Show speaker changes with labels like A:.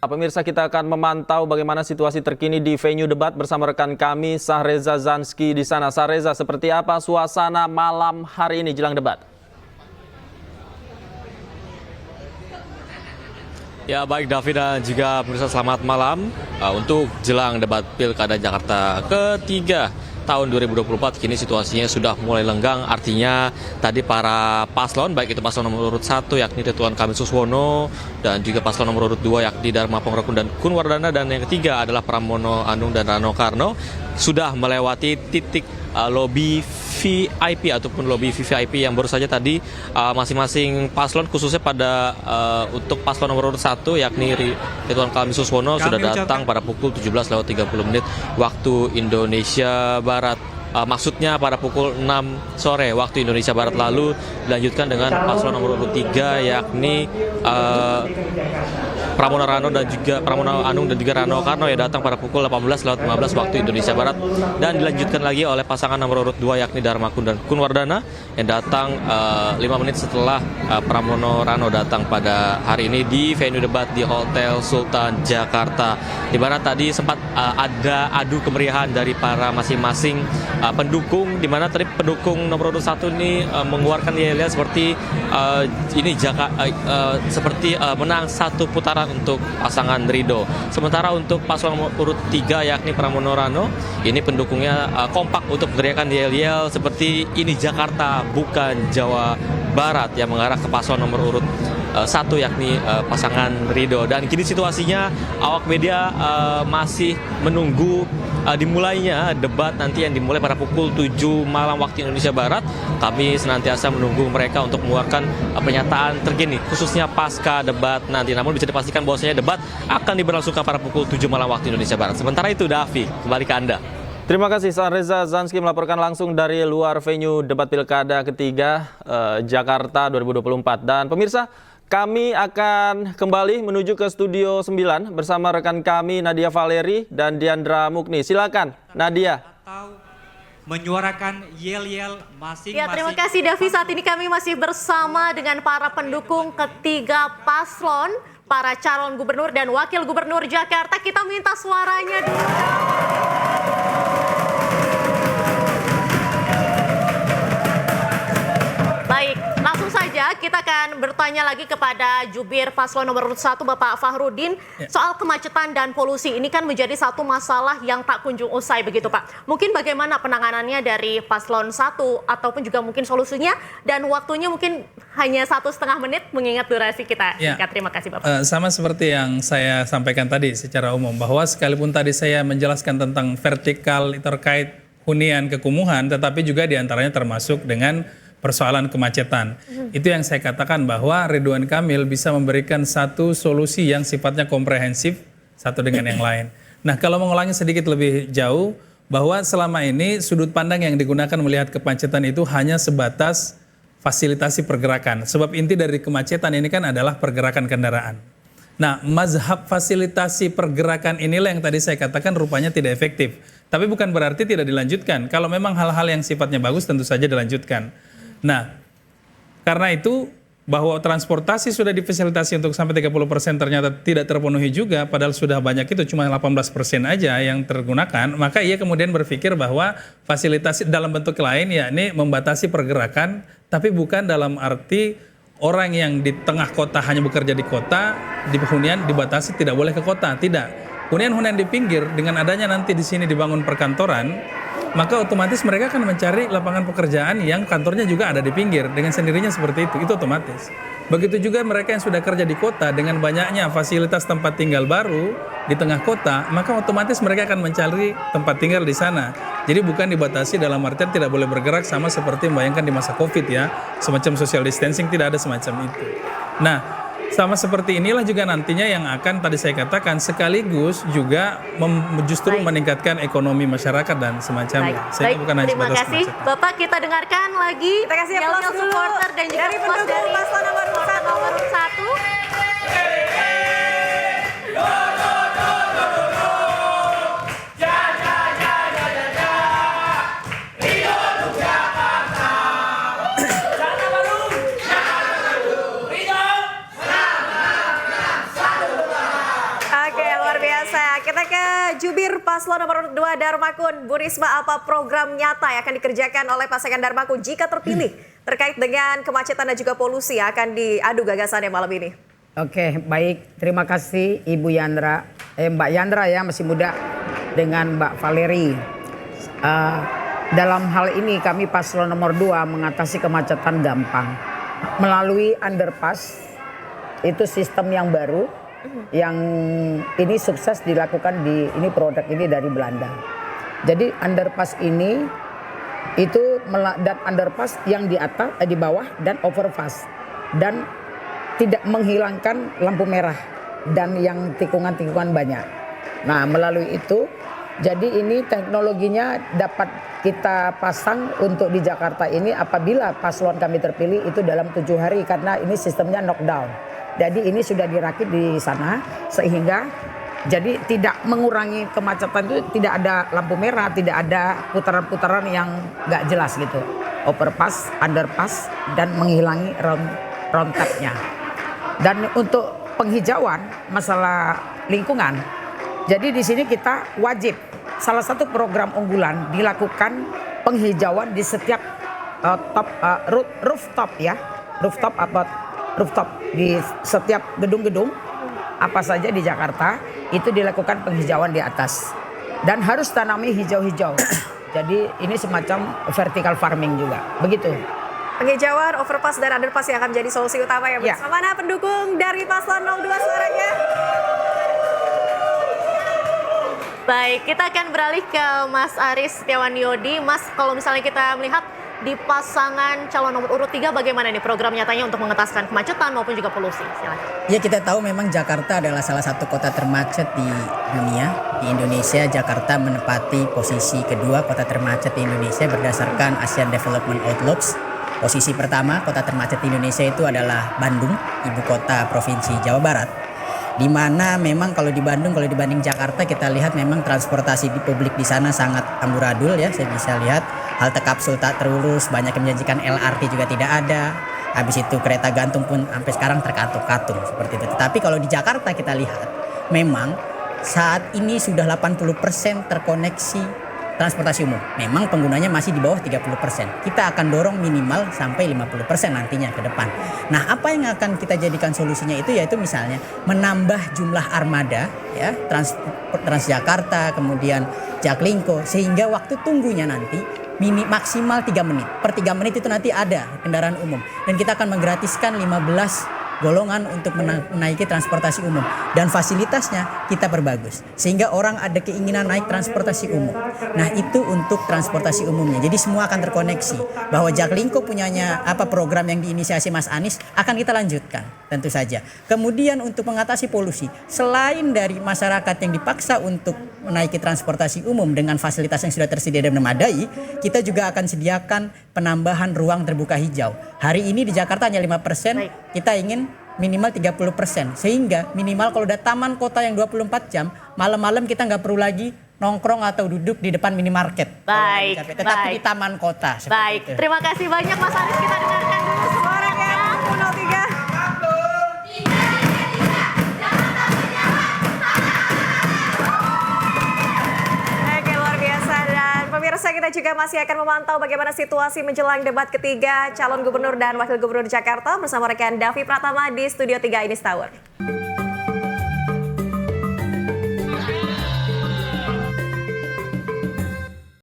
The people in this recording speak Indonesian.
A: Pemirsa, kita akan memantau bagaimana situasi terkini di venue debat bersama rekan kami Sahreza Zanski di sana. Sahreza, seperti apa suasana malam hari ini jelang debat?
B: Ya baik David dan juga pemirsa, selamat malam. Untuk jelang debat Pilkada Jakarta ketiga tahun 2024, kini situasinya sudah mulai lenggang. Artinya tadi para paslon, baik itu paslon nomor urut 1 yakni Ridwan Kamil Suswono dan juga paslon nomor urut 2 yakni Dharma Pongrekun dan Kunwardana, dan yang ketiga adalah Pramono Anung dan Rano Karno, sudah melewati titik lobi VIP ataupun lobi VVIP yang baru saja tadi masing-masing paslon, khususnya pada untuk paslon nomor urut 1 yakni Ridwan Kamil Suswono sudah datang pada pukul 17.30 waktu Indonesia Barat. Maksudnya pada pukul 6 sore waktu Indonesia Barat. Lalu dilanjutkan dengan paslon nomor urut 3 yakni Pramono Anung dan juga Rano Karno yang datang pada pukul 18.15 waktu Indonesia Barat, dan dilanjutkan lagi oleh pasangan nomor urut 2 yakni Dharma dan Kunwardana yang datang 5 menit setelah Pramono Rano datang pada hari ini di venue debat di Hotel Sultan Jakarta, di mana tadi sempat ada adu kemeriahan dari para masing-masing pendukung, di mana tadi pendukung nomor urut 1 ini mengeluarkan yel-yel seperti seperti menang satu putaran untuk pasangan Ridho. Sementara untuk paslon nomor urut 3 yakni Pramono Rano, ini pendukungnya kompak untuk meneriakan yel-yel seperti ini Jakarta bukan Jawa Barat, yang mengarah ke paslon nomor urut 1 yakni pasangan Ridho. Dan kini situasinya awak media masih menunggu dimulainya debat nanti yang dimulai pada pukul 7 malam waktu Indonesia Barat. Kami senantiasa menunggu mereka untuk mengeluarkan pernyataan terkini khususnya pasca debat nanti. Namun bisa dipastikan bahwasanya debat akan diberlangsungkan pada pukul 7 malam waktu Indonesia Barat. Sementara itu, Davi, kembali ke Anda.
A: Terima kasih Sahreza Zanski melaporkan langsung dari luar venue debat Pilkada ketiga Jakarta 2024. Dan pemirsa, kami akan kembali menuju ke Studio 9 bersama rekan kami Nadia Valeri dan Diandra Mukni. Silakan, Nadia.
C: Menyuarakan yel-yel masing-masing.
D: Ya, terima kasih Davi. Saat ini kami masih bersama dengan para pendukung ketiga paslon, para calon gubernur dan wakil gubernur Jakarta. Kita minta suaranya dulu. Baik, langsung saja kita akan bertanya lagi kepada jubir paslon nomor urut 1 Bapak Fahrudin soal kemacetan dan polusi. Ini kan menjadi satu masalah yang tak kunjung usai begitu Pak. Mungkin bagaimana penanganannya dari paslon 1 ataupun juga mungkin solusinya, dan waktunya mungkin hanya 1,5 menit mengingat durasi kita. Terima kasih Bapak.
E: Sama seperti yang saya sampaikan tadi secara umum, bahwa sekalipun tadi saya menjelaskan tentang vertikal terkait hunian kekumuhan, tetapi juga diantaranya termasuk dengan persoalan kemacetan. Itu yang saya katakan bahwa Ridwan Kamil bisa memberikan satu solusi yang sifatnya komprehensif satu dengan yang lain. Nah, kalau mengulangi sedikit lebih jauh, bahwa selama ini sudut pandang yang digunakan melihat kemacetan itu hanya sebatas fasilitasi pergerakan. Sebab inti dari kemacetan ini kan adalah pergerakan kendaraan. Nah, mazhab fasilitasi pergerakan inilah yang tadi saya katakan rupanya tidak efektif. Tapi bukan berarti tidak dilanjutkan. Kalau memang hal-hal yang sifatnya bagus tentu saja dilanjutkan. Nah, karena itu bahwa transportasi sudah difasilitasi untuk sampai 30% ternyata tidak terpenuhi juga, padahal sudah banyak itu, cuma 18% aja yang tergunakan, maka ia kemudian berpikir bahwa fasilitasi dalam bentuk lain yakni membatasi pergerakan, tapi bukan dalam arti orang yang di tengah kota hanya bekerja di kota, di hunian dibatasi tidak boleh ke kota, tidak. Hunian-hunian di pinggir dengan adanya nanti di sini dibangun perkantoran, maka otomatis mereka akan mencari lapangan pekerjaan yang kantornya juga ada di pinggir. Dengan sendirinya seperti itu otomatis. Begitu juga mereka yang sudah kerja di kota dengan banyaknya fasilitas tempat tinggal baru di tengah kota, maka otomatis mereka akan mencari tempat tinggal di sana. Jadi bukan dibatasi dalam artian tidak boleh bergerak sama seperti membayangkan di masa Covid ya, semacam social distancing, tidak ada semacam itu. Nah, sama seperti inilah juga nantinya yang akan tadi saya katakan sekaligus juga justru meningkatkan ekonomi masyarakat dan semacamnya.
D: Baik, terima kasih. Bapak, kita dengarkan lagi.
F: Kita kasih aplaus dulu
D: supporter dan juga
F: dari pendukung paslon nomor 1.
D: Jubir Paslon nomor 2 Darmakun, Bu Risma, apa program nyata yang akan dikerjakan oleh pasangan Darmakun jika terpilih terkait dengan kemacetan dan juga polusi yang akan diadu gagasannya malam ini?
C: Oke, baik. Terima kasih Ibu Yandra, Mbak Yandra ya, masih muda, dengan Mbak Valeri. Dalam hal ini kami paslon nomor 2 mengatasi kemacetan gampang. Melalui underpass, itu sistem yang baru, yang ini sukses dilakukan ini produk ini dari Belanda. Jadi underpass ini, dan underpass yang di atas, di bawah dan overpass. Dan tidak menghilangkan lampu merah dan yang tikungan-tikungan banyak. Nah, melalui itu, jadi ini teknologinya dapat kita pasang untuk di Jakarta ini apabila paslon kami terpilih itu dalam 7 hari karena ini sistemnya knockdown. Jadi ini sudah dirakit di sana sehingga jadi tidak mengurangi kemacetan, itu tidak ada lampu merah, tidak ada putaran-putaran yang nggak jelas gitu. Overpass, underpass, dan menghilangi round tab-nya. Dan untuk penghijauan masalah lingkungan, jadi di sini kita wajib salah satu program unggulan dilakukan penghijauan di setiap rooftop ya, rooftop di setiap gedung-gedung apa saja di Jakarta itu dilakukan penghijauan di atas dan harus tanami hijau-hijau. Jadi ini semacam vertical farming juga, begitu.
D: Penghijauan, overpass, dan underpass yang akan menjadi solusi utama ya, Bu.
C: Ya.
D: Mana pendukung dari paslon 02 suaranya? Baik, kita akan beralih ke Mas Aris Setiawan Yodi. Mas, kalau misalnya kita melihat di pasangan calon nomor urut 3 bagaimana nih program nyatanya untuk mengentaskan kemacetan maupun juga polusi? Silakan.
G: Ya, kita tahu memang Jakarta adalah salah satu kota termacet di dunia. Di Indonesia, Jakarta menempati posisi kedua kota termacet di Indonesia berdasarkan Asian Development Outlooks. Posisi pertama kota termacet di Indonesia itu adalah Bandung, ibu kota provinsi Jawa Barat. Di mana memang kalau di Bandung, kalau dibanding Jakarta, kita lihat memang transportasi di publik di sana sangat amburadul ya. Saya bisa lihat halte kapsul tak terurus, banyak yang menjanjikan LRT juga tidak ada. Habis itu kereta gantung pun sampai sekarang terkatung-katung seperti itu. Tetapi kalau di Jakarta kita lihat memang saat ini sudah 80% terkoneksi transportasi umum. Memang penggunanya masih di bawah 30%. Kita akan dorong minimal sampai 50% nantinya ke depan. Nah, apa yang akan kita jadikan solusinya itu yaitu misalnya menambah jumlah armada ya, Transjakarta, kemudian Jaklingko, sehingga waktu tunggunya nanti maksimal 3 menit. Per 3 menit itu nanti ada kendaraan umum. Dan kita akan menggratiskan 15 golongan untuk menaiki transportasi umum. Dan fasilitasnya kita perbagus. Sehingga orang ada keinginan naik transportasi umum. Nah, itu untuk transportasi umumnya. Jadi semua akan terkoneksi. Bahwa Jaklingko punyanya program yang diinisiasi Mas Anies akan kita lanjutkan. Tentu saja. Kemudian untuk mengatasi polusi. Selain dari masyarakat yang dipaksa untuk menaiki transportasi umum dengan fasilitas yang sudah tersedia dan memadai, kita juga akan sediakan penambahan ruang terbuka hijau. Hari ini di Jakarta hanya 5%, kita ingin minimal 30%. Sehingga minimal kalau udah taman kota yang 24 jam, malam-malam kita nggak perlu lagi nongkrong atau duduk di depan minimarket.
D: Baik,
G: tetapi di taman kota.
D: Baik,
G: itu.
D: Terima kasih banyak Mas Aris. Kita dengarkan dulu suaranya 03. Oke, luar biasa. Dan pemirsa, kita juga masih akan memantau bagaimana situasi menjelang debat ketiga calon gubernur dan wakil gubernur Jakarta bersama rekan Davi Pratama di Studio 3 Inis Tower.